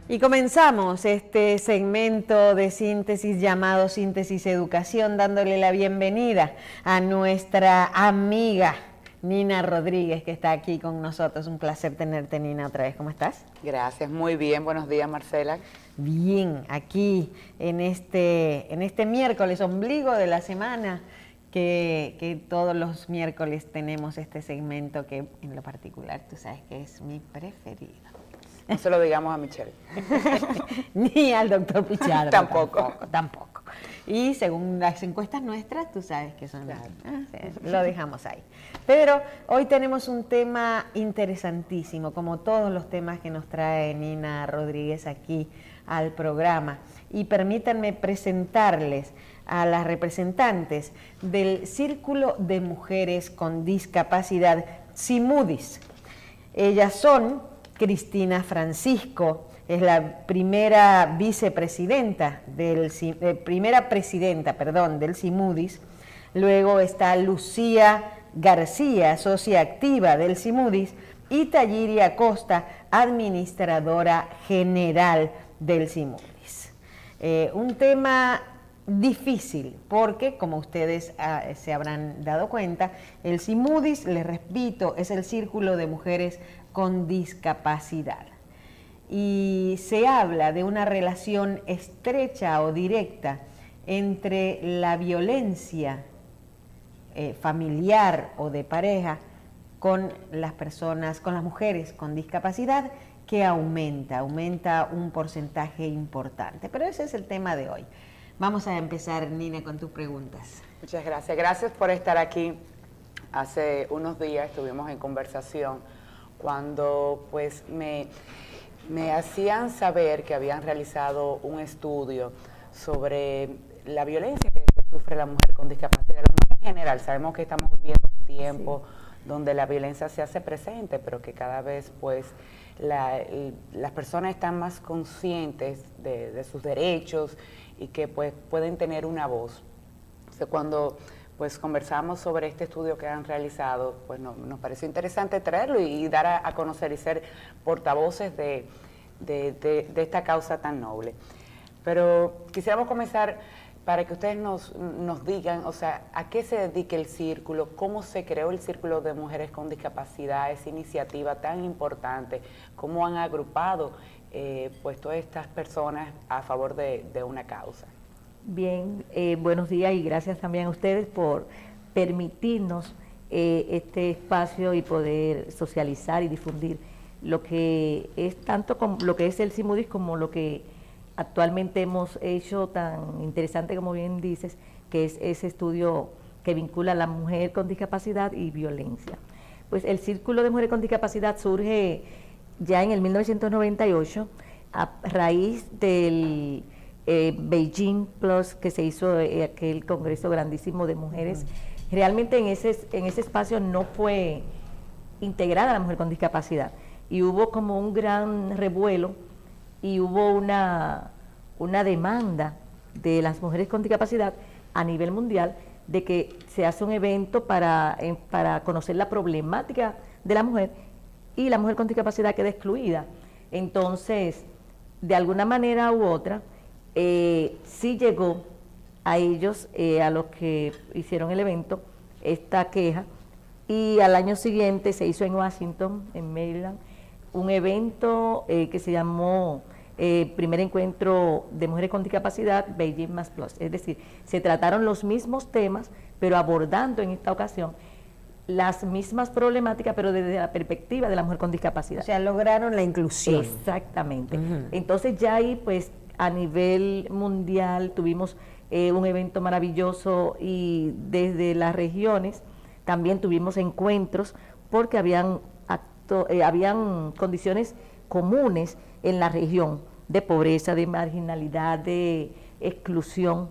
Y comenzamos este segmento de síntesis llamado Síntesis Educación, dándole la bienvenida a nuestra amiga Nina Rodríguez, que está aquí con nosotros. Un placer tenerte, Nina, otra vez. ¿Cómo estás? Gracias, muy bien. Buenos días, Marcela. Bien, aquí en este miércoles, ombligo de la semana, que todos los miércoles tenemos este segmento que en lo particular tú sabes que es mi preferido. No se lo digamos a Michelle. Ni al doctor Pichardo. Tampoco. Y según las encuestas nuestras, tú sabes que son... Claro. Sí, lo dejamos ahí. Pero hoy tenemos un tema interesantísimo, como todos los temas que nos trae Nina Rodríguez aquí al programa. Y permítanme presentarles a las representantes del Círculo de Mujeres con Discapacidad, CIMUDIS. Ellas son Cristina Francisco, es la primera vicepresidenta primera presidenta del CIMUDIS. Luego está Lucía García, socia activa del CIMUDIS, y Tayiri Acosta, administradora general del CIMUDIS. Un tema difícil porque, como ustedes se habrán dado cuenta, el CIMUDIS, les repito, es el Círculo de Mujeres con Discapacidad. Y se habla de una relación estrecha o directa entre la violencia familiar o de pareja con las personas, con las mujeres con discapacidad, que aumenta un porcentaje importante. Pero ese es el tema de hoy. Vamos a empezar, Nina, con tus preguntas. Muchas gracias. Gracias por estar aquí. Hace unos días estuvimos en conversación cuando pues me hacían saber que habían realizado un estudio sobre la violencia que sufre la mujer con discapacidad. En general, sabemos que estamos viviendo un tiempo donde la violencia se hace presente, pero que cada vez pues las personas están más conscientes de sus derechos y que pues pueden tener una voz. Entonces, cuando pues conversamos sobre este estudio que han realizado, pues nos pareció interesante traerlo y dar a conocer y ser portavoces de esta causa tan noble. Pero quisiéramos comenzar para que ustedes nos digan, o sea, a qué se dedica el círculo, cómo se creó el Círculo de Mujeres con Discapacidad, esa iniciativa tan importante, cómo han agrupado pues todas estas personas a favor de una causa. Bien, buenos días y gracias también a ustedes por permitirnos este espacio y poder socializar y difundir lo que es tanto como lo que es el CIMUDIS como lo que actualmente hemos hecho tan interesante como bien dices, que es ese estudio que vincula a la mujer con discapacidad y violencia. Pues el Círculo de Mujeres con Discapacidad surge ya en el 1998 a raíz del Beijing Plus, que se hizo aquel congreso grandísimo de mujeres. Realmente en ese espacio no fue integrada la mujer con discapacidad y hubo como un gran revuelo y hubo una demanda de las mujeres con discapacidad a nivel mundial de que se hace un evento para conocer la problemática de la mujer y la mujer con discapacidad queda excluida. Entonces, de alguna manera u otra, sí llegó a ellos, a los que hicieron el evento, esta queja, y al año siguiente se hizo en Washington, en Maryland, un evento que se llamó Primer Encuentro de Mujeres con Discapacidad, Beijing Más Plus. Es decir, se trataron los mismos temas, pero abordando en esta ocasión las mismas problemáticas, pero desde la perspectiva de la mujer con discapacidad. O sea, lograron la inclusión. Exactamente. Entonces ya ahí, pues, a nivel mundial tuvimos un evento maravilloso y desde las regiones también tuvimos encuentros porque habían condiciones comunes en la región de pobreza, de marginalidad, de exclusión.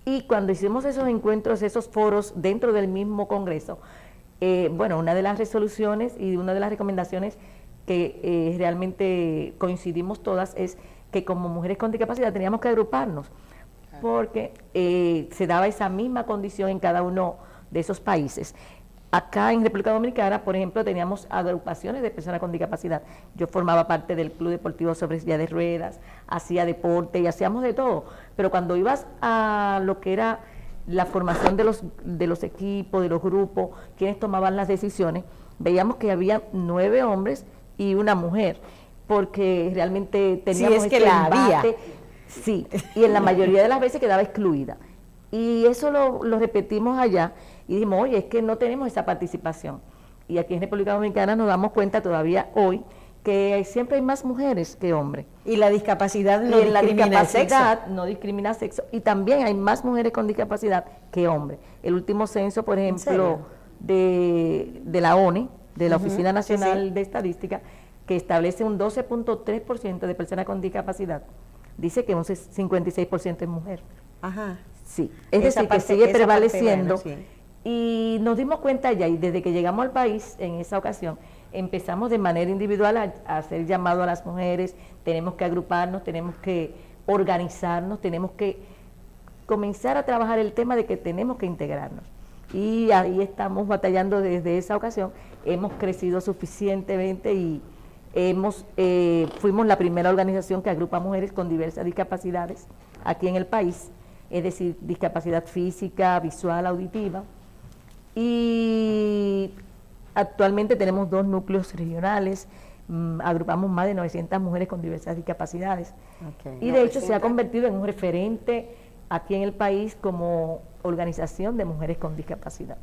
Y cuando hicimos esos encuentros, esos foros dentro del mismo Congreso, bueno, una de las resoluciones y una de las recomendaciones que realmente coincidimos todas es que como mujeres con discapacidad teníamos que agruparnos, porque se daba esa misma condición en cada uno de esos países. acá en República Dominicana, por ejemplo, teníamos agrupaciones de personas con discapacidad. Yo formaba parte del Club Deportivo sobre silla de ruedas, hacía deporte y hacíamos de todo. Pero cuando ibas a lo que era la formación de los equipos, de los grupos, quienes tomaban las decisiones, veíamos que había 9 hombres y una mujer, porque realmente teníamos que la había. Sí, y en la mayoría de las veces quedaba excluida. Y eso lo repetimos allá y dijimos, oye, es que no tenemos esa participación. Y aquí en República Dominicana nos damos cuenta todavía hoy que siempre hay más mujeres que hombres. Y la discapacidad no discrimina sexo. No discrimina sexo. Y también hay más mujeres con discapacidad que hombres. El último censo, por ejemplo, de la ONE, de la Oficina Nacional de Estadística, que establece un 12.3% de personas con discapacidad, dice que un 56% es mujer. Ajá. Sí, es decir, que sigue prevaleciendo. Y nos dimos cuenta ya, y desde que llegamos al país en esa ocasión, empezamos de manera individual a hacer llamado a las mujeres, tenemos que agruparnos, tenemos que organizarnos, tenemos que comenzar a trabajar el tema de que tenemos que integrarnos. Y ahí estamos batallando desde esa ocasión, hemos crecido suficientemente y fuimos la primera organización que agrupa mujeres con diversas discapacidades aquí en el país, es decir, discapacidad física, visual, auditiva, y actualmente tenemos 2 núcleos regionales, agrupamos más de 900 mujeres con diversas discapacidades, y de hecho se ha convertido en un referente aquí en el país como organización de mujeres con discapacidad.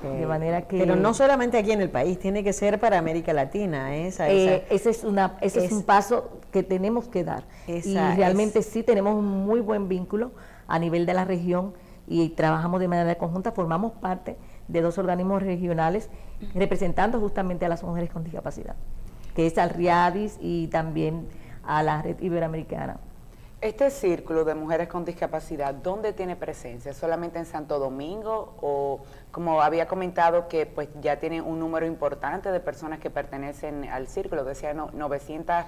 De manera que, pero no solamente aquí en el país, tiene que ser para América Latina. Ese es un paso que tenemos que dar. Y realmente sí tenemos un muy buen vínculo a nivel de la región y trabajamos de manera conjunta, formamos parte de 2 organismos regionales representando justamente a las mujeres con discapacidad, que es al RIADIS y también a la Red Iberoamericana. Este círculo de mujeres con discapacidad, ¿dónde tiene presencia? ¿Solamente en Santo Domingo? O como había comentado que pues ya tiene un número importante de personas que pertenecen al círculo, decía 900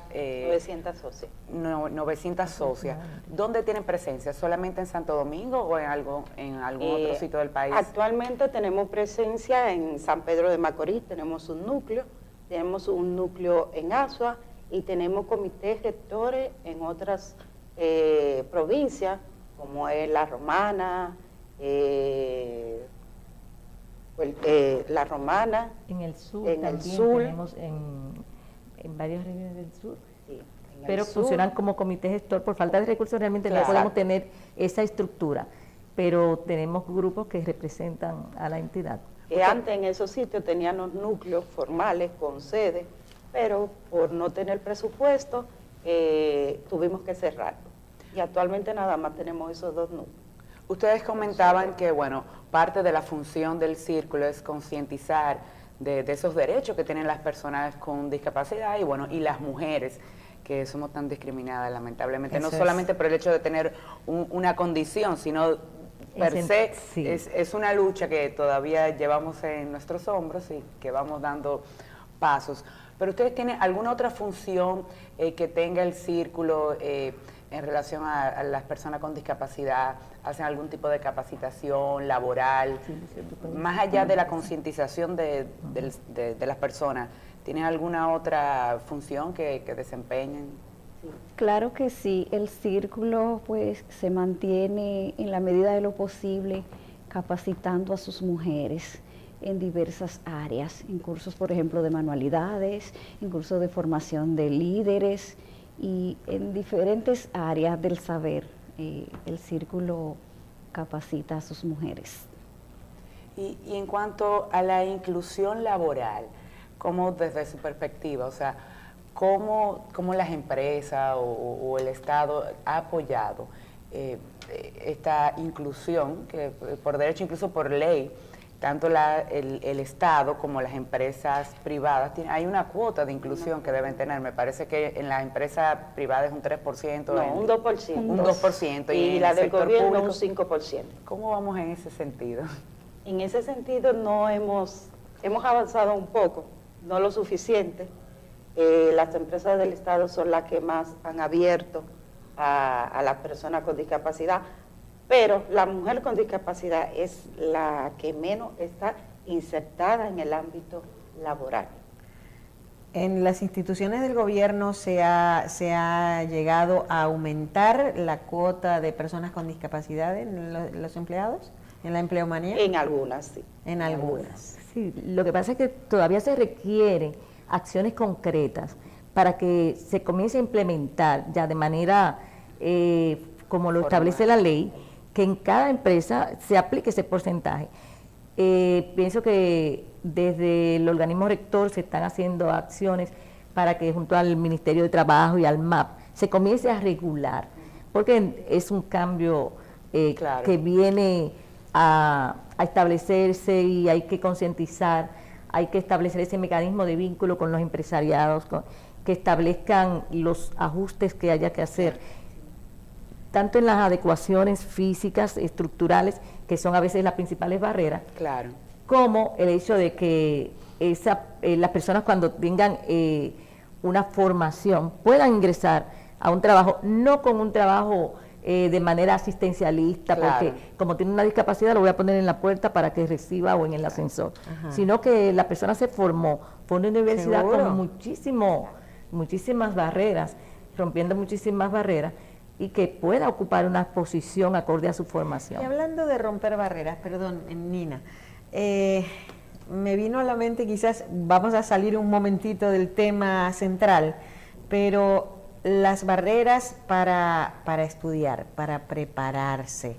socias. 900 socias. ¿Dónde tienen presencia? ¿Solamente en Santo Domingo o en algún otro sitio del país? Actualmente tenemos presencia en San Pedro de Macorís, tenemos un núcleo en Azua y tenemos comités gestores en otras provincias, como es La Romana, en el sur en también el sur, tenemos en varias regiones del sur, sí, pero funcionan como comité gestor. Por falta de recursos realmente no podemos tener esa estructura, pero tenemos grupos que representan a la entidad. Que antes en esos sitios tenían los núcleos formales con sede, pero por no tener presupuesto tuvimos que cerrarlo. Y actualmente nada más tenemos esos 2 núcleos. Ustedes comentaban que, bueno, parte de la función del círculo es concientizar de esos derechos que tienen las personas con discapacidad y, bueno, y las mujeres, que somos tan discriminadas, lamentablemente. Eso no solamente por el hecho de tener una condición, sino per se, es una lucha que todavía llevamos en nuestros hombros y que vamos dando pasos. Pero ¿ustedes tienen alguna otra función que tenga el círculo en relación a las personas con discapacidad? ¿Hacen algún tipo de capacitación laboral? Más allá de la concientización de las personas, ¿tienen alguna otra función que desempeñen? Claro que sí, el círculo pues se mantiene en la medida de lo posible capacitando a sus mujeres en diversas áreas, en cursos, por ejemplo, de manualidades, en cursos de formación de líderes y en diferentes áreas del saber. El círculo capacita a sus mujeres. Y en cuanto a la inclusión laboral, ¿cómo desde su perspectiva, o sea, cómo las empresas o el Estado ha apoyado esta inclusión, que por derecho, incluso por ley, tanto el Estado como las empresas privadas, hay una cuota de inclusión que deben tener? Me parece que en las empresas privadas es un 3%. No, un 2%. Un 2%. Y la del gobierno un 5%. ¿Cómo vamos en ese sentido? En ese sentido no hemos avanzado un poco, no lo suficiente. Las empresas del Estado son las que más han abierto a las personas con discapacidad, pero la mujer con discapacidad es la que menos está insertadas en el ámbito laboral. En las instituciones del gobierno se ha llegado a aumentar la cuota de personas con discapacidad en los empleados, en la empleomanía. En algunas, sí. En algunas. Sí, lo que pasa es que todavía se requieren acciones concretas para que se comience a implementar ya de manera, como lo establece la ley, que en cada empresa se aplique ese porcentaje. Pienso que desde el organismo rector se están haciendo acciones para que junto al Ministerio de Trabajo y al MAP se comience a regular, porque es un cambio Claro. que viene a establecerse y hay que concientizar, hay que establecer ese mecanismo de vínculo con los empresariados, que establezcan los ajustes que haya que hacer, tanto en las adecuaciones físicas, estructurales, que son a veces las principales barreras, Claro. como el hecho de que las personas cuando tengan una formación puedan ingresar a un trabajo, no con un trabajo de manera asistencialista, Claro. porque como tiene una discapacidad lo voy a poner en la puerta para que reciba o en el ascensor, sino que la persona se formó, fue una universidad Seguro. con muchísimas barreras, rompiendo muchísimas barreras, y que pueda ocupar una posición acorde a su formación. Y hablando de romper barreras, perdón, Nina, me vino a la mente, quizás vamos a salir un momentito del tema central, pero las barreras para estudiar, para prepararse,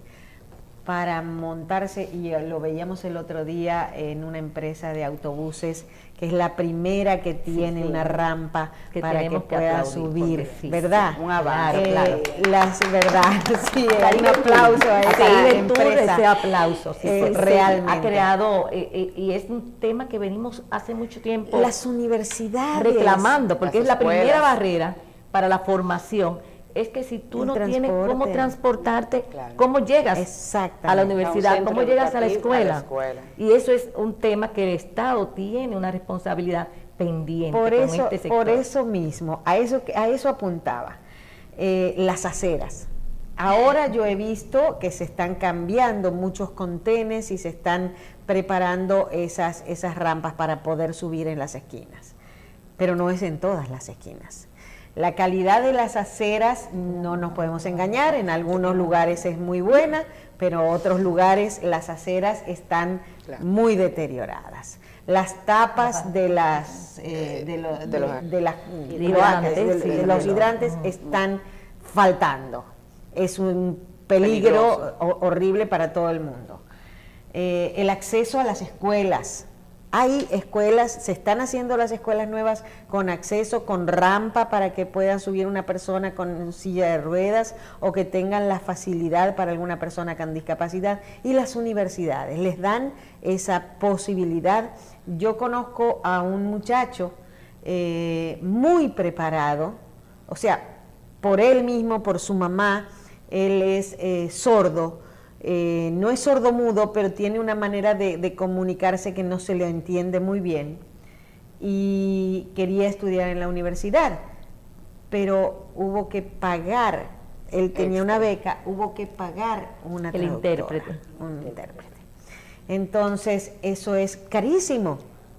para montarse, y lo veíamos el otro día en una empresa de autobuses, que es la primera que tiene una rampa que para que tenemos que pueda aplaudir, subir, porque sí, ¿verdad? un avance. Claro. Verdad, sí, un aplauso a esa Ahí empresa. ese aplauso, sí, Realmente. ha creado, y es un tema que venimos hace mucho tiempo Las universidades reclamando, porque las es la primera escuelas. barrera para la formación, es que si tú El no tienes transporte. cómo transportarte, Claro. ¿cómo llegas Exactamente. a la universidad? A un centro ¿Cómo llegas a la educativo, escuela? a la escuela. Y eso es un tema que el Estado tiene una responsabilidad pendiente Por con eso, este sector. por eso mismo, a eso apuntaba, las aceras. Ahora yo he visto que se están cambiando muchos contenes y se están preparando esas rampas para poder subir en las esquinas, pero no es en todas las esquinas. La calidad de las aceras, no nos podemos engañar, en algunos lugares es muy buena, pero en otros lugares las aceras están Claro. muy deterioradas. Las tapas de las de las Hidrantes, cloacas, sí, de los hidrantes están faltando. Es un peligro Peligroso. horrible para todo el mundo. El acceso a las escuelas. Hay escuelas, se están haciendo las escuelas nuevas con acceso, con rampa para que pueda subir una persona con silla de ruedas o que tengan la facilidad para alguna persona con discapacidad. Y las universidades les dan esa posibilidad. Yo conozco a un muchacho muy preparado, o sea, por él mismo, por su mamá, él es sordo. No es sordomudo, pero tiene una manera de comunicarse que no se le entiende muy bien y quería estudiar en la universidad, pero hubo que pagar, él tenía una beca, hubo que pagar una El traductora, intérprete. un intérprete. Entonces, eso es carísimo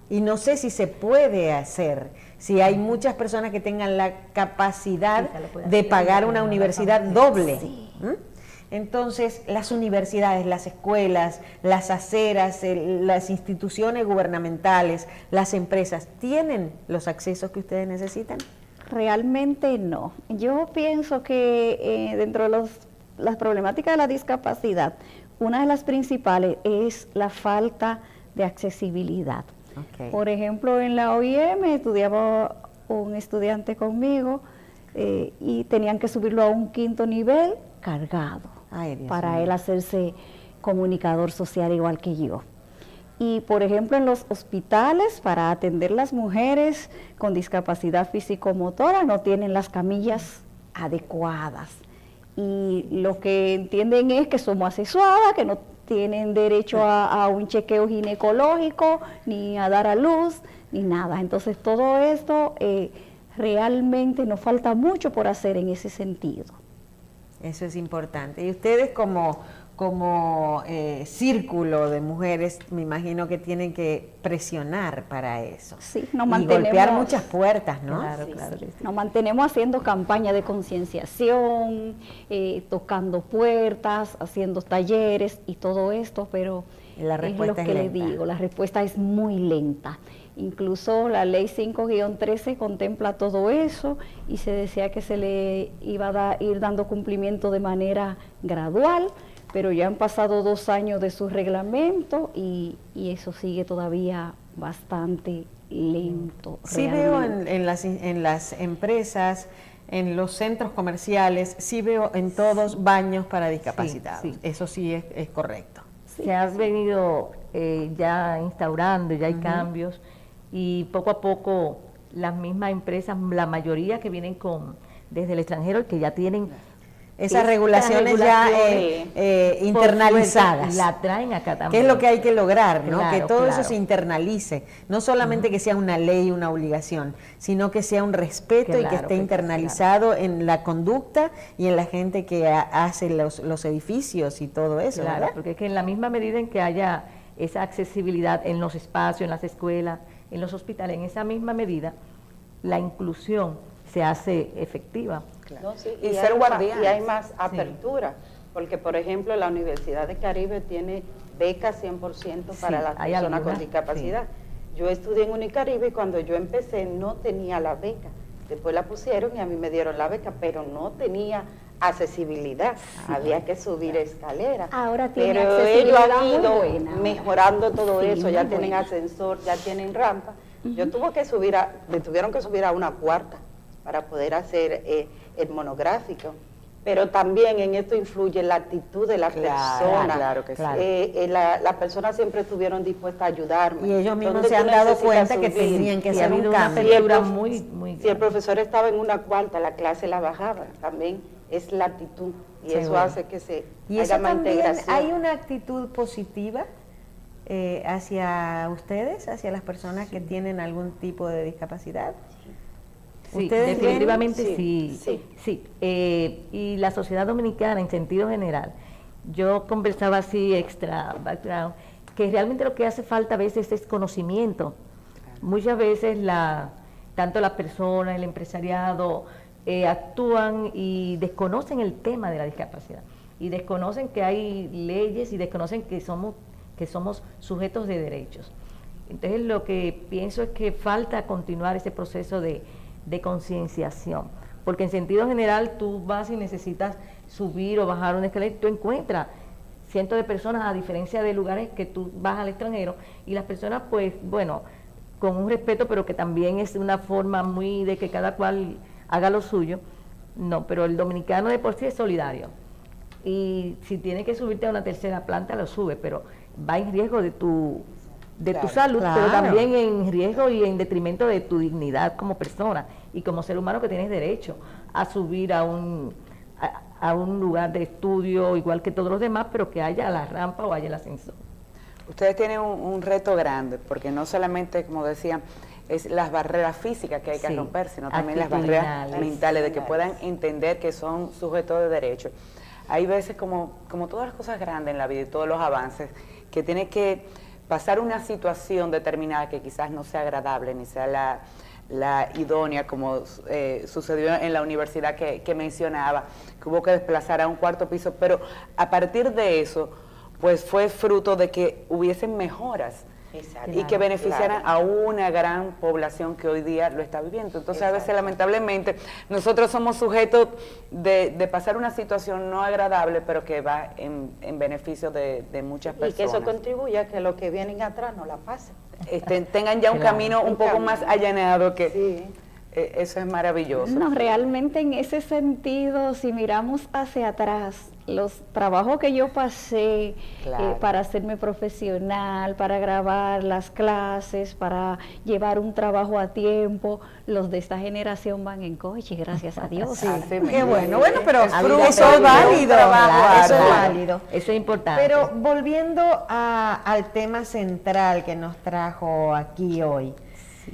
y no sé si se puede hacer, si hay muchas personas que tengan la capacidad Quizá lo pueda de hacer, pagar pero una no universidad la doble. Sí. Entonces, las universidades, las escuelas, las aceras, las instituciones gubernamentales, las empresas, ¿tienen los accesos que ustedes necesitan? Realmente no. Yo pienso que dentro de las problemáticas de la discapacidad, una de las principales es la falta de accesibilidad. Okay. Por ejemplo, en la OIM estudiaba un estudiante conmigo y tenían que subirlo a un 5º nivel cargado. Ay, Dios para mío. él hacerse comunicador social igual que yo. Y por ejemplo en los hospitales para atender las mujeres con discapacidad físico-motora no tienen las camillas adecuadas. Y lo que entienden es que somos asexuadas, que no tienen derecho a un chequeo ginecológico, ni a dar a luz, ni nada. Entonces todo esto realmente nos falta mucho por hacer en ese sentido. Eso es importante. Y ustedes como círculo de mujeres, me imagino que tienen que presionar para eso. Sí, y golpear muchas puertas, ¿no? Claro, Sí, claro. sí. Nos mantenemos haciendo campaña de concienciación, tocando puertas, haciendo talleres y todo esto, pero La respuesta es lo que es le lenta. digo, la respuesta es muy lenta. Incluso la ley 5-13 contempla todo eso y se decía que se le iba a ir dando cumplimiento de manera gradual, pero ya han pasado 2 años de su reglamento y eso sigue todavía bastante lento. Sí veo realmente. en las empresas, en los centros comerciales, sí veo en todos baños para discapacitados. sí. Eso sí es correcto. Se ha venido ya instaurando, ya hay cambios, y poco a poco las mismas empresas, la mayoría que vienen desde el extranjero y que ya tienen Esas regulaciones ya por internalizadas. suerte, la traen acá también. ¿Qué es lo que hay que lograr? ¿No? Claro, Que todo eso claro. se internalice, no solamente que sea una ley, una obligación, sino que sea un respeto y que Claro, esté internalizado en la conducta y en la gente que hace los edificios y todo eso, Claro, ¿verdad? porque es que en la misma medida en que haya esa accesibilidad en los espacios, en las escuelas, en los hospitales, en esa misma medida, la inclusión se hace efectiva. Claro. No, sí, Y y ser hay guardianes. y hay más apertura, porque por ejemplo la Universidad de Caribe tiene becas 100% para Sí, las hay personas con algunas, discapacidad. Yo estudié en Unicaribe y cuando yo empecé no tenía la beca. Después la pusieron y a mí me dieron la beca, pero no tenía accesibilidad, había que subir escaleras. Ahora tiene pero ellos accesibilidad han muy ido buena ahora. mejorando todo Sí, eso, ya muy tienen buena. ascensor, ya tienen rampa. Yo tuve que me tuvieron que subir a una cuarta para poder hacer el monográfico. Pero también en esto influye la actitud de la Claro, persona. claro que sí. Las personas siempre estuvieron dispuestas a ayudarme. Y ellos mismos ¿Dónde se tú han dado necesitas cuenta que subir? tenían que Sí, hacer ha habido un una cambio. apertura Si el muy Si el grande. profesor estaba en una cuarta, la clase la bajaba. También es la actitud. Y eso Seguro. hace que se Y haya eso más también, integración. ¿hay una actitud positiva hacia ustedes, hacia las personas que tienen algún tipo de discapacidad? Sí, ¿Ustedes ven? definitivamente Sí, sí. Y la sociedad dominicana, en sentido general, yo conversaba así extra background, que realmente lo que hace falta a veces es conocimiento. Muchas veces tanto la persona, el empresariado, actúan y desconocen el tema de la discapacidad, y desconocen que hay leyes y desconocen que somos sujetos de derechos. Entonces lo que pienso es que falta continuar ese proceso de concienciación, porque en sentido general tú vas y necesitas subir o bajar una escalera y tú encuentras cientos de personas, a diferencia de lugares que tú vas al extranjero y las personas, pues bueno, con un respeto, pero que también es una forma muy de que cada cual haga lo suyo. No, pero el dominicano de por sí es solidario, y si tiene que subirte a una tercera planta lo sube, pero va en riesgo de tu Claro, salud, pero claro. también en riesgo y en detrimento de tu dignidad como persona y como ser humano, que tienes derecho a subir a un lugar de estudio igual que todos los demás, pero que haya la rampa o haya el ascensor. Ustedes tienen un reto grande, porque no solamente, como decían, es las barreras físicas que hay que Sí, romper, sino también las barreras actitudinales. mentales, de que puedan entender que son sujetos de derecho. Hay veces, como todas las cosas grandes en la vida y todos los avances, que tiene que pasar una situación determinada que quizás no sea agradable, ni sea la idónea, como sucedió en la universidad que mencionaba, que hubo que desplazar a un cuarto piso, pero a partir de eso, pues fue fruto de que hubiesen mejoras. Exacto. Y que beneficiaran Claro. a una gran población que hoy día lo está viviendo. Entonces, a veces, Exacto. lamentablemente, nosotros somos sujetos de pasar una situación no agradable, pero que va en beneficio de muchas Y personas. que eso contribuye a que los que vienen atrás no la pasen. Tengan ya un Claro. camino un Un poco camino. más allanado, que Sí. eso es maravilloso. No, realmente en ese sentido, si miramos hacia atrás, los trabajos que yo pasé Claro. para hacerme profesional, para grabar las clases, para llevar un trabajo a tiempo, los de esta generación van en coche, gracias a Dios. Sí. Así Qué mismo. bueno, pero A fruto vida eso es propia, válido, un trabajo eso es arduo. válido. Eso es importante. Pero volviendo al tema central que nos trajo aquí hoy,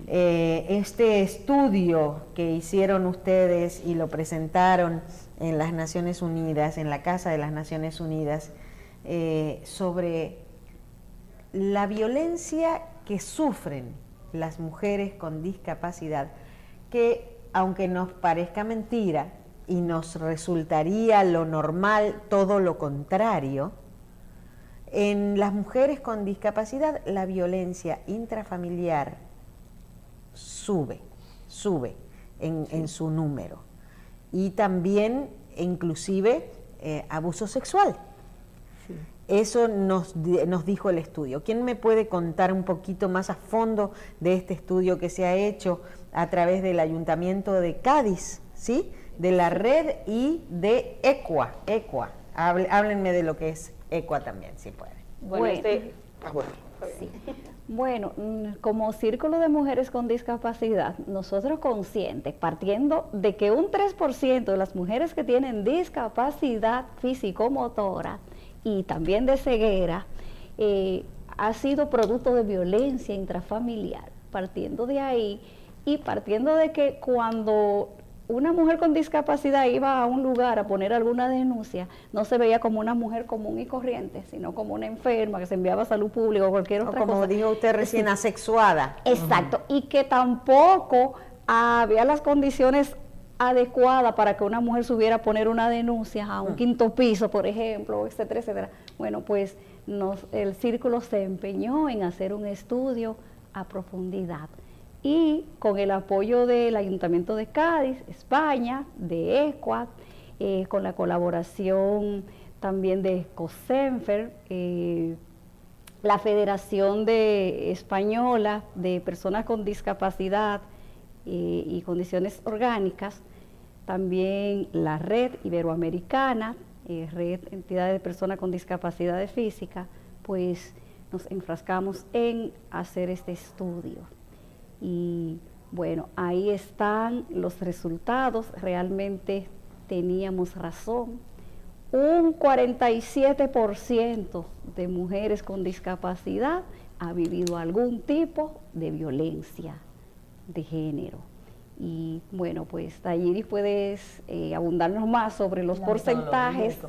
este estudio que hicieron ustedes y lo presentaron en las Naciones Unidas, en la Casa de las Naciones Unidas, sobre la violencia que sufren las mujeres con discapacidad, que aunque nos parezca mentira y nos resultaría lo normal todo lo contrario, en las mujeres con discapacidad la violencia intrafamiliar sube en su número, y también inclusive abuso sexual. Sí. Eso nos dijo el estudio. ¿Quién me puede contar un poquito más a fondo de este estudio que se ha hecho a través del Ayuntamiento de Cádiz, ¿sí? De la red y de ECUA? Háblenme de lo que es ECUA también, si pueden. Bueno, como Círculo de Mujeres con Discapacidad, nosotros conscientes, partiendo de que un 3% de las mujeres que tienen discapacidad físico-motora y también de ceguera, ha sido producto de violencia intrafamiliar. Partiendo de ahí y partiendo de que cuando una mujer con discapacidad iba a un lugar a poner alguna denuncia, no se veía como una mujer común y corriente, sino como una enferma que se enviaba a salud pública o cualquier otra cosa. Como dijo usted recién, asexuada. Exacto, y que tampoco había las condiciones adecuadas para que una mujer subiera a poner una denuncia a un quinto piso, por ejemplo, etcétera, etcétera. Bueno, pues el Círculo se empeñó en hacer un estudio a profundidad, y con el apoyo del Ayuntamiento de Cádiz, España, de ECUA, con la colaboración también de COSENFER, la Federación Española de Personas con Discapacidad y Condiciones Orgánicas, también la Red Iberoamericana, Red Entidades de Personas con Discapacidad Física, pues nos enfrascamos en hacer este estudio. Y bueno, ahí están los resultados. Realmente teníamos razón. Un 47% de mujeres con discapacidad ha vivido algún tipo de violencia de género. Y bueno, pues Tayiri, puedes abundarnos más sobre los porcentajes.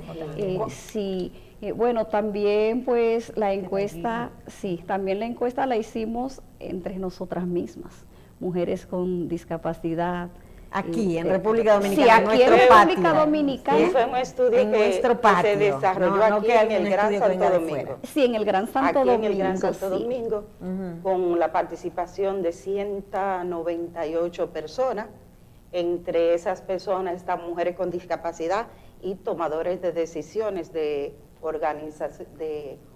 Sí, bueno, también pues la encuesta, sí, también la encuesta la hicimos entre nosotras mismas, mujeres con discapacidad. Aquí, en República Dominicana, sí, aquí en República Dominicana. Sí, fue un estudio que se desarrolló aquí en el Gran Santo Domingo. Sí, en el Gran Santo Domingo. Aquí en el Gran Santo Domingo, con la participación de 198 personas. Entre esas personas están mujeres con discapacidad y tomadores de decisiones de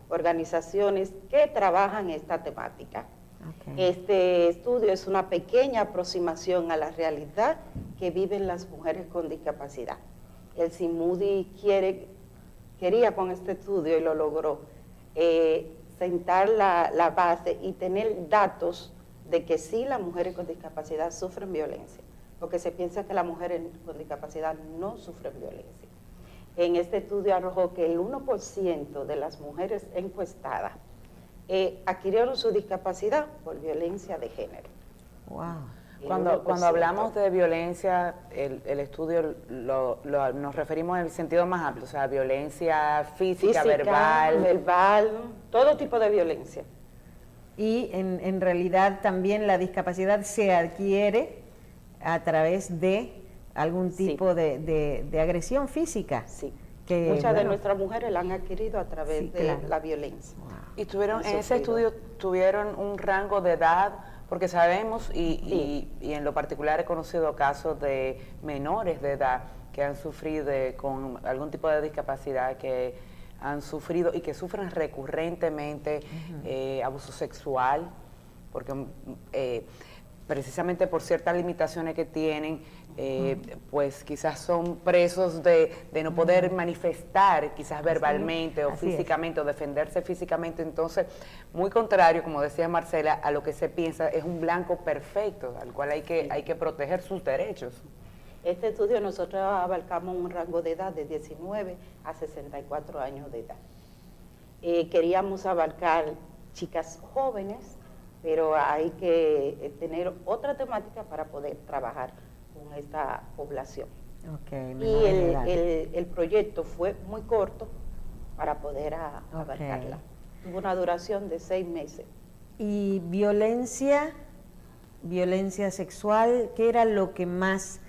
organizaciones que trabajan esta temática. Okay. Este estudio es una pequeña aproximación a la realidad que viven las mujeres con discapacidad. El CIMUDI quería con este estudio, y lo logró, sentar la base y tener datos de que sí, las mujeres con discapacidad sufren violencia, porque se piensa que las mujeres con discapacidad no sufren violencia. En este estudio arrojó que el 1% de las mujeres encuestadas adquirieron su discapacidad por violencia de género. Wow. Cuando hablamos de violencia, el estudio nos referimos en el sentido más amplio, o sea, violencia física, verbal, todo tipo de violencia. Y en realidad también la discapacidad se adquiere a través de algún tipo de agresión física. Sí. Que, muchas de nuestras mujeres la han adquirido a través de la violencia. Wow. Y en ese estudio tuvieron un rango de edad, porque sabemos, y en lo particular he conocido casos de menores de edad que han sufrido con algún tipo de discapacidad, que han sufrido y que sufren recurrentemente abuso sexual, porque precisamente por ciertas limitaciones que tienen, pues quizás son presos de no poder manifestar quizás verbalmente o físicamente o defenderse físicamente. Entonces, muy contrario, como decía Marcela, a lo que se piensa, es un blanco perfecto al cual hay que proteger sus derechos. Este estudio nosotros abarcamos un rango de edad de 19 a 64 años de edad. Queríamos abarcar chicas jóvenes, pero hay que tener otra temática para poder trabajar con esta población. Okay, y el proyecto fue muy corto, para poder abarcarla. Tuvo una duración de 6 meses. Y violencia sexual, ¿qué era lo que más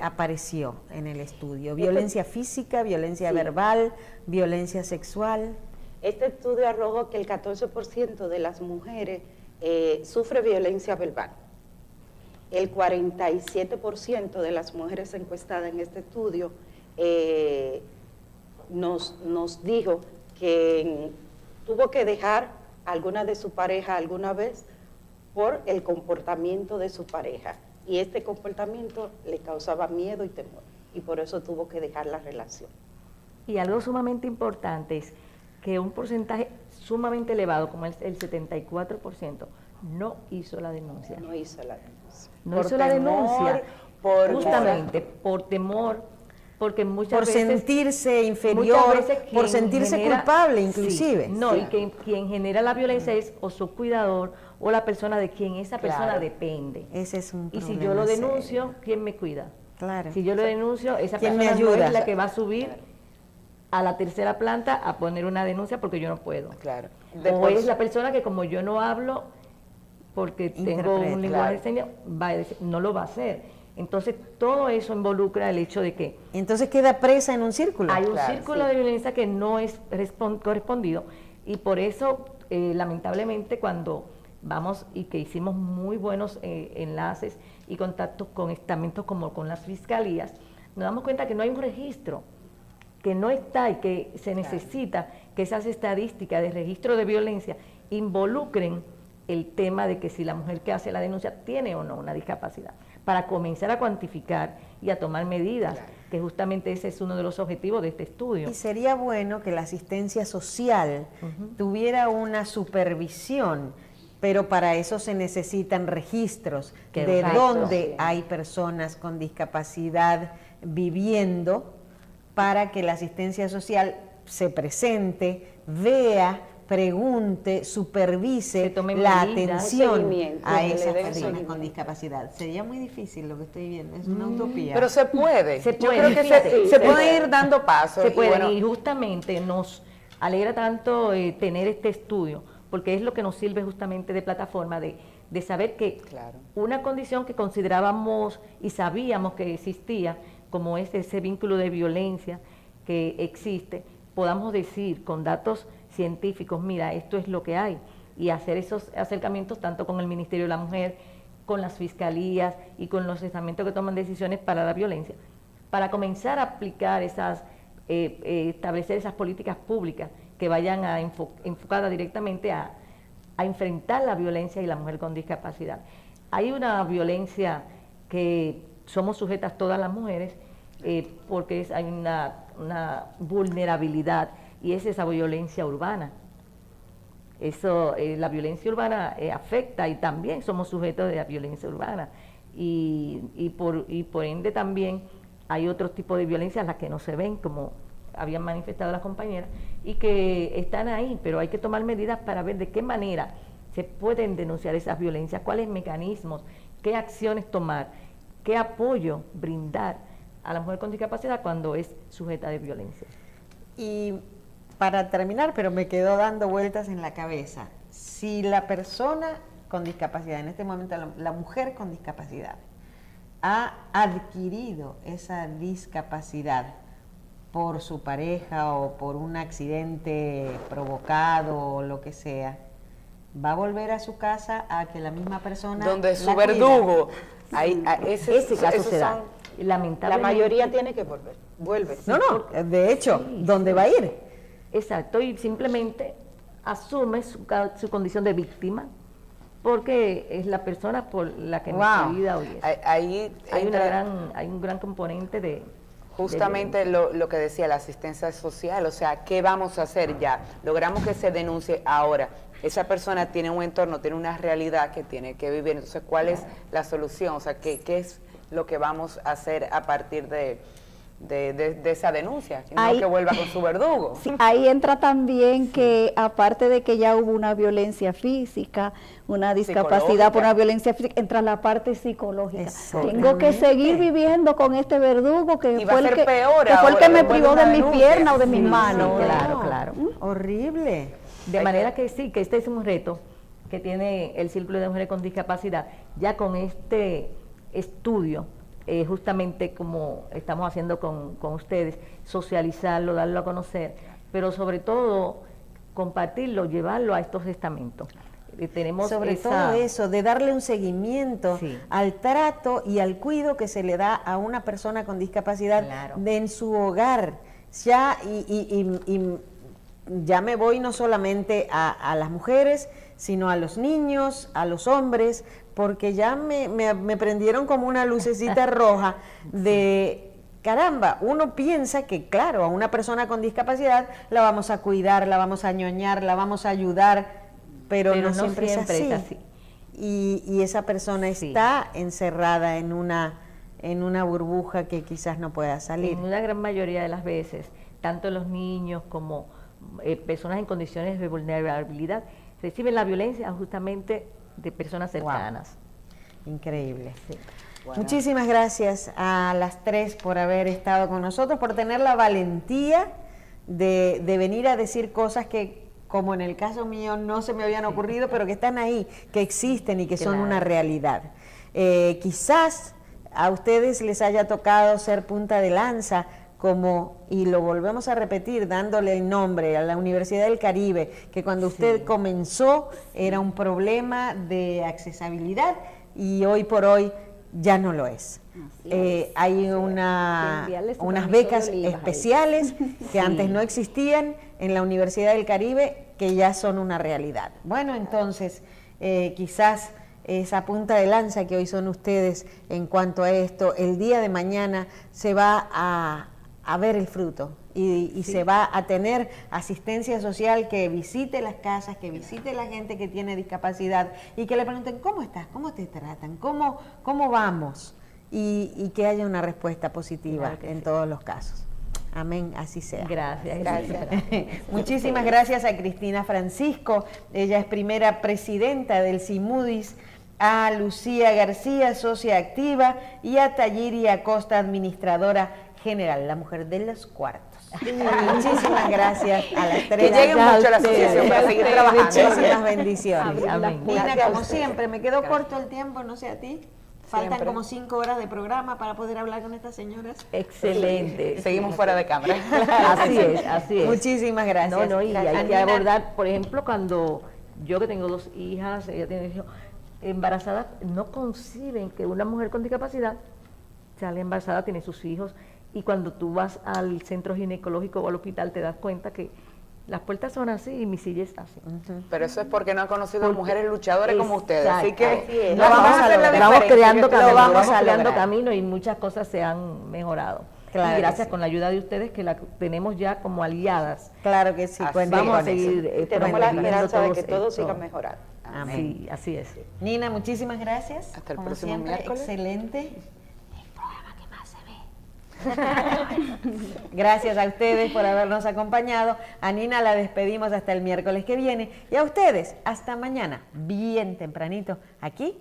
apareció en el estudio? ¿Violencia física, violencia verbal, violencia sexual? Este estudio arrojó que el 14% de las mujeres sufre violencia verbal. El 47% de las mujeres encuestadas en este estudio nos dijo que tuvo que dejar a alguna de su pareja alguna vez por el comportamiento de su pareja. Y este comportamiento le causaba miedo y temor. Y por eso tuvo que dejar la relación. Y algo sumamente importante es que un porcentaje sumamente elevado, como el 74%, no hizo la denuncia. No hizo la denuncia. No hizo la denuncia, justamente por temor, porque muchas veces... Por sentirse inferior, por sentirse culpable inclusive. Sí, no, y que quien genera la violencia es o su cuidador o la persona de quien esa persona depende. Ese es un problema. Y si yo lo denuncio, ¿quién me cuida? Claro. Si yo lo denuncio, esa ¿Quién persona me ayuda? no es la que va a subir a la tercera planta a poner una denuncia porque yo no puedo. Claro. O es la persona que, como yo no hablo porque tengo un lenguaje de señas, va a decir, no lo va a hacer. Entonces todo eso involucra el hecho de que entonces queda presa en un círculo. hay un círculo de violencia que no es correspondido, y por eso lamentablemente cuando vamos y que hicimos muy buenos enlaces y contactos con estamentos como con las fiscalías, nos damos cuenta que no hay un registro, que no está, y que se necesita que esas estadísticas de registro de violencia involucren el tema de que si la mujer que hace la denuncia tiene o no una discapacidad, para comenzar a cuantificar y a tomar medidas, que justamente ese es uno de los objetivos de este estudio. Y sería bueno que la asistencia social tuviera una supervisión, pero para eso se necesitan registros de dónde hay personas con discapacidad viviendo, para que la asistencia social se presente, vea, pregunte, supervise la atención a esas personas con discapacidad. Sería muy difícil lo que estoy viendo, es una utopía. Pero se puede. Se puede. Yo creo que se puede ir dando pasos. Se puede, y justamente nos alegra tanto tener este estudio, porque es lo que nos sirve justamente de plataforma de saber que una condición que considerábamos y sabíamos que existía, como es ese vínculo de violencia que existe, podamos decir con datos científicos, mira, esto es lo que hay, y hacer esos acercamientos tanto con el Ministerio de la Mujer, con las fiscalías y con los estamentos que toman decisiones para la violencia, para comenzar a aplicar establecer esas políticas públicas que vayan enfocadas directamente a enfrentar la violencia y la mujer con discapacidad. Hay una violencia que somos sujetas todas las mujeres, porque hay una vulnerabilidad, y es esa violencia urbana. Eso, la violencia urbana afecta, y también somos sujetos de la violencia urbana, y por ende también hay otros tipos de violencias, las que no se ven, como habían manifestado las compañeras, y que están ahí, pero hay que tomar medidas para ver de qué manera se pueden denunciar esas violencias, cuáles mecanismos, qué acciones tomar, qué apoyo brindar a la mujer con discapacidad cuando es sujeta de violencia. Y para terminar, pero me quedó dando vueltas en la cabeza, si la persona con discapacidad, en este momento la mujer con discapacidad, ha adquirido esa discapacidad por su pareja o por un accidente provocado o lo que sea, va a volver a su casa a que la misma persona donde su la verdugo. Ese caso se da. Lamentablemente, la mayoría tiene que volver, vuelve. Sí, no, de hecho, ¿dónde va a ir? Exacto, y simplemente asume su condición de víctima, porque es la persona por la que nuestra vida hoy es. Hay un gran componente de... Justamente lo que decía, la asistencia social, o sea, ¿qué vamos a hacer ya? Logramos que se denuncie ahora. Esa persona tiene un entorno, tiene una realidad que tiene que vivir. Entonces, ¿cuál es la solución? O sea, ¿qué es lo que vamos a hacer a partir de esa denuncia? No que vuelva con su verdugo. Sí, ahí entra también que, aparte de que ya hubo una violencia física, una discapacidad por una violencia física, entra la parte psicológica. Tengo que seguir viviendo con este verdugo que fue el que me privó de mi pierna o de mis manos. Claro. Claro. Horrible. De manera que sí, que este es un reto que tiene el Círculo de Mujeres con Discapacidad. Ya con este estudio, justamente como estamos haciendo con ustedes, socializarlo, darlo a conocer, pero sobre todo compartirlo, llevarlo a estos estamentos. Tenemos sobre todo eso, de darle un seguimiento al trato y al cuidado que se le da a una persona con discapacidad en su hogar. Ya, y ya me voy no solamente a las mujeres, sino a los niños, a los hombres, porque ya me prendieron como una lucecita roja de... Caramba, uno piensa que, claro, a una persona con discapacidad la vamos a cuidar, la vamos a ñoñar, la vamos a ayudar, pero no siempre es así. Y esa persona está encerrada en una burbuja que quizás no pueda salir. En una gran mayoría de las veces, tanto los niños como personas en condiciones de vulnerabilidad reciben la violencia justamente de personas cercanas. Wow. Increíble. Sí. Bueno. Muchísimas gracias a las tres por haber estado con nosotros, por tener la valentía de venir a decir cosas que, como en el caso mío, no se me habían ocurrido, pero que están ahí, que existen y que son una realidad. Quizás a ustedes les haya tocado ser punta de lanza, y lo volvemos a repetir, dándole el nombre a la Universidad del Caribe, que cuando usted comenzó era un problema de accesibilidad y hoy por hoy ya no lo es. Hay unas becas especiales que antes no existían en la Universidad del Caribe, que ya son una realidad. Bueno, entonces, quizás esa punta de lanza que hoy son ustedes en cuanto a esto, el día de mañana se va a ver el fruto y se va a tener asistencia social que visite las casas, que visite la gente que tiene discapacidad y que le pregunten ¿cómo estás? ¿Cómo te tratan? ¿Cómo vamos? Y que haya una respuesta positiva en todos los casos. Amén, así sea. Gracias. Muchísimas gracias a Cristina Francisco, ella es primera presidenta del CIMUDIS, a Lucía García, socia activa, y a Tayiri Acosta, administradora general, la mujer de los cuartos. Muchísimas gracias a las tres. Que lleguen mucho a la asociación para seguir trabajando. Muchísimas bendiciones. Amén. Nina, como siempre, me quedó corto el tiempo, no sé a ti. Faltan como 5 horas de programa para poder hablar con estas señoras. Excelente. Seguimos fuera de cámara. Así es. Muchísimas gracias. Y hay que abordar, por ejemplo, cuando yo que tengo 2 hijas, ella tiene hijos, embarazadas, no conciben que una mujer con discapacidad sale embarazada, tiene sus hijos, y cuando tú vas al centro ginecológico o al hospital te das cuenta que las puertas son así y mi silla es así. Pero eso es porque no han conocido a mujeres luchadoras como ustedes. Así que vamos creando camino y muchas cosas se han mejorado. Claro, y gracias con la ayuda de ustedes que la tenemos ya como aliadas. Claro que sí, vamos a seguir. Tenemos la esperanza de que todo siga mejorando. Amén. Sí, así es. Nina, muchísimas gracias. Hasta el como próximo siempre, miércoles. Excelente. Gracias a ustedes por habernos acompañado. A Nina la despedimos hasta el miércoles que viene y a ustedes hasta mañana, bien tempranito, aquí